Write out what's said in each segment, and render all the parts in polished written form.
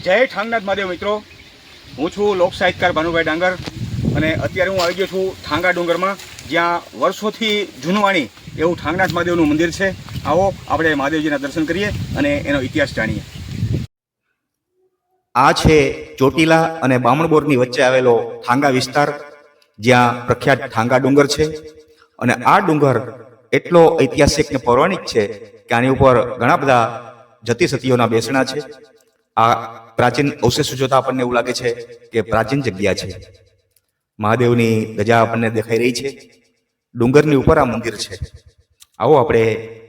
જય ઠાંગનાથ મહાદેવ મિત્રો, હું છું લોક સાહિત્યકાર ભાનુભાઈ ડાંગર અને અત્યારે હું આવી ગયો છું ઠાંગા ડુંગરમાં, જ્યાં વર્ષોથી જૂનવાણી એવું ઠાંગનાથ મહાદેવનું મંદિર છે. આવો આપણે મહાદેવજીના દર્શન કરીએ અને એનો ઇતિહાસ જાણીએ. આ છે ચોટીલા અને બામણબોરની વચ્ચે આવેલો ઠાંગા વિસ્તાર, જ્યાં પ્રખ્યાત ઠાંગા ડુંગર છે. અને આ ડુંગર એટલો ઐતિહાસિક ને પૌરાણિક છે કે આની ઉપર ઘણા બધા જતી સતીઓના બેસણા છે. આ પ્રાચીન અવશેષો જોતા આપણને એવું લાગે છે કે પ્રાચીન જગ્યા છે. મહાદેવની ધજા આપણને દેખાઈ રહી છે. ડુંગરની ઉપર આ મંદિર છે. આવો આપણે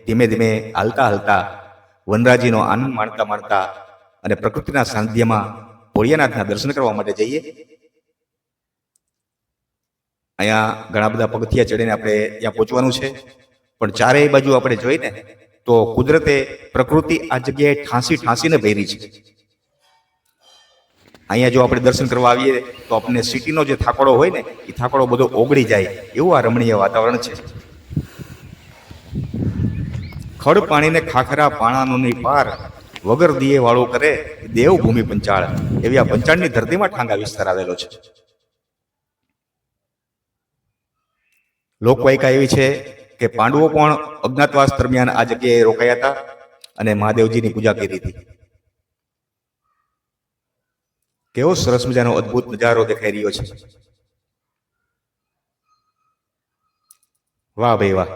ધીમે ધીમે હાલતા હાલતા વનરાજીનો આનંદ માણતા માણતા અને પ્રકૃતિના સાનિધ્યમાં ભોળિયાનાથના દર્શન કરવા માટે જઈએ. અહીંયા ઘણા બધા પગથિયા ચડીને આપણે ત્યાં પહોંચવાનું છે. પણ ચારેય બાજુ આપણે જોઈને તો કુદરતે પ્રકૃતિ આ જગ્યાએ ઠાંસીને ભરી છે. અહીંયા જો આપણે દર્શન કરવા આવીએ તો આપણને સિટીનો જે થાકડો હોય ને એ થાકડો બધો ઓગળી જાય એવું આ રમણીય વાતાવરણ છે. ખડ પાણીને ખાખરા પાણાનોની પાર વગર દિયે વાળો કરે દેવભૂમિ પંચાળ એવી આ પંચાળની ધરતીમાં ઠાંગા વિસ્તાર આવેલો છે. લોકવાયકા એવી છે કે પાંડવો પણ અજ્ઞાતવાસ દરમિયાન આ જગ્યાએ રોકાયા હતા અને મહાદેવજીની પૂજા કરી હતી. કેવો સરસ મજાનો અદ્ભુત નજારો દેખાઈ રહ્યો છે. વાહ ભાઈ વાહ!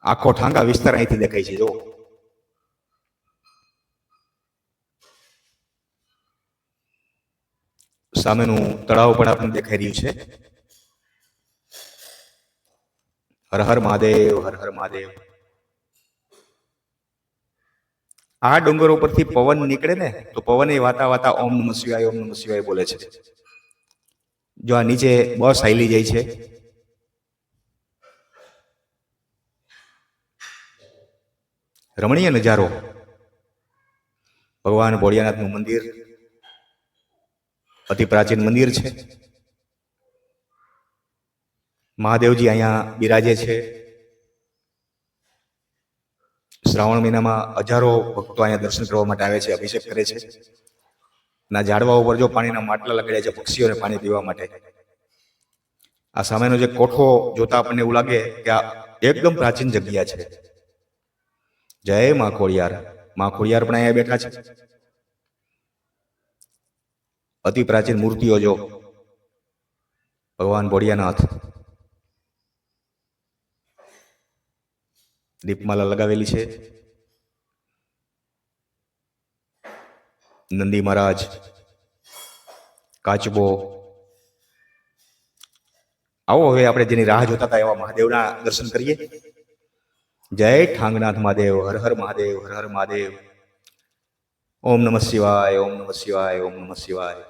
આખો ઠાંગા વિસ્તાર અહીંથી દેખાય છે. જો સામેનું તળાવ પણ આપણને દેખાઈ રહ્યું છે. હર હર મહાદેવ, હર હર મહાદેવ. આ ડુંગર ઉપરથી પવન નીકળે ને તો પવન એ વાતા વાતા ઓમ નમઃ શિવાય, ઓમ નમઃ શિવાય બોલે છે. જો આ નીચે બસ હાલી જાય છે. રમણીય નજારો. ભગવાન ભોળિયાનાથનું મંદિર અતિ પ્રાચીન મંદિર છે. મહાદેવજી અહીંયા બિરાજે છે. શ્રાવણ મહિનામાં હજારો ભક્તો અહીંયા દર્શન કરવા માટે આવે છે, અભિષેક કરે છે. ના ઝાડવા ઉપર જો પાણીના માટલા લગાડ્યા છે પક્ષીઓને પાણી પીવા માટે. આ સામેનો જે કોઠો જોતા આપણને એવું લાગે કે આ એકદમ પ્રાચીન જગ્યા છે. જય મા ખોડિયાર. મા ખોડિયાર પણ અહીંયા બેઠા છે. અતિ પ્રાચીન મૂર્તિઓ જો ભગવાન ભોળિયાનાથ, દીપમાલા લગાવેલી છે. નંદી મહારાજ, કાચબો. આવો હવે આપણે જેની રાહ જોતા હતા એવા મહાદેવના દર્શન કરીએ. જય ઠાંગનાથ મહાદેવ, હર હર મહાદેવ, હર હર મહાદેવ. ઓમ નમઃ શિવાય, ઓમ નમઃ શિવાય, ઓમ નમઃ શિવાય.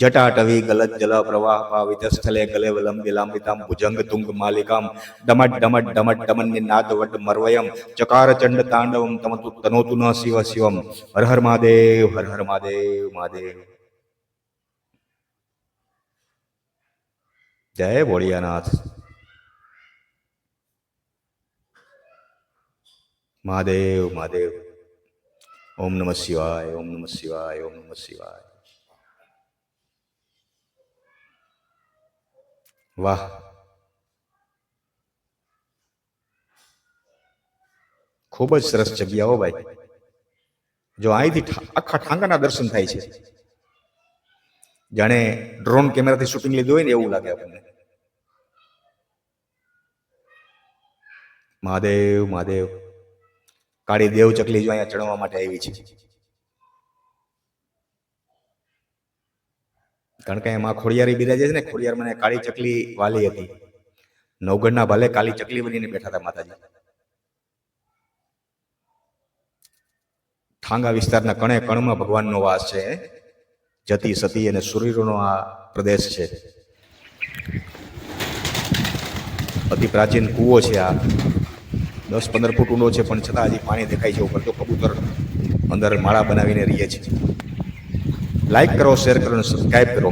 જટાટવી ગલત જલ પ્રવાહ પાવિત સ્થલે ગલે વલંબિ લાંબિતામ ભુજંગ તુંગ માલિકામ ડમટ ડમટ ડમટ ડમન નિનાદ વડ મરવયમ ચકાર ચંડ તાંડવમ તમતુ તનોતુ ન શિવ શિવમ. હર હર મહાદેવ, હર હર મહાદેવ, મહાદેવ. જય ભોળિયાનાથ. મહાદેવ, મહાદેવ. ઓમ નમઃ શિવાય, ઓમ નમઃ શિવાય, ઓમ નમઃ શિવાય. વાહ! ખૂબ જ સરસ જગ્યા હો ભાઈ. જો અહીંથી આખા ઠાંગાના દર્શન થાય છે. જાણે ડ્રોન કેમેરાથી શૂટિંગ લીધું હોય ને એવું લાગે આપણને. મહાદેવ, મહાદેવ. કાળી દેવ ચકલી જો અહીંયા ચડવા માટે આવી છે. કારણ કે એમાં ખોડિયારી બિરાજે છે ને, ખોડિયાર મને કાળી ચકલી વાલી હતી. નવગઢના ભાલે કાળી ચકલી બનીને બેઠા હતા માતાજી. ઠાંગા વિસ્તારના કણે કણમાં ભગવાનનો વાસ છે. જતી સતી અને સુરીરોનો આ પ્રદેશ છે. અતિ પ્રાચીન કૂવો છે આ. 10-15 ફૂટ ઊંડો છે પણ છતાં હજી પાણી દેખાય છે ઉપર. તો કબૂતર અંદર માળા બનાવીને રહીએ છે. લાઈક કરો, શેર કરો અને સબસ્ક્રાઈબ કરો.